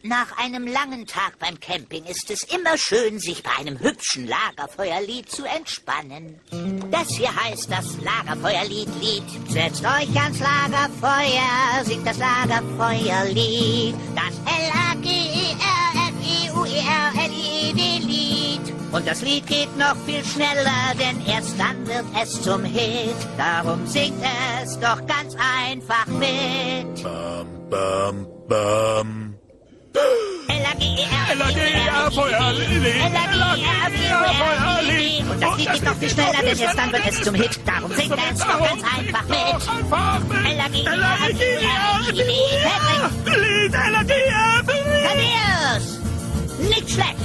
Nach einem langen Tag beim Camping ist es immer schön, sich bei einem hübschen Lagerfeuerlied zu entspannen. Das hier heißt das Lagerfeuerlied. Setzt euch ans Lagerfeuer, singt das Lagerfeuerlied. Das Lagerfeuerlied. Und das Lied geht noch viel schneller, denn erst dann wird es zum Hit. Darum singt es doch ganz einfach mit. Bam, bam, bam. L-A-G-E-R-Feuerlied. L-A-G-E-R-Feuerlied. Und das Lied geht noch viel schneller, denn erst dann wird es zum Hit. Darum singt es doch ganz einfach mit. L-A-G-E-R-Feuerlied. Thaddeus! Nicht schlecht.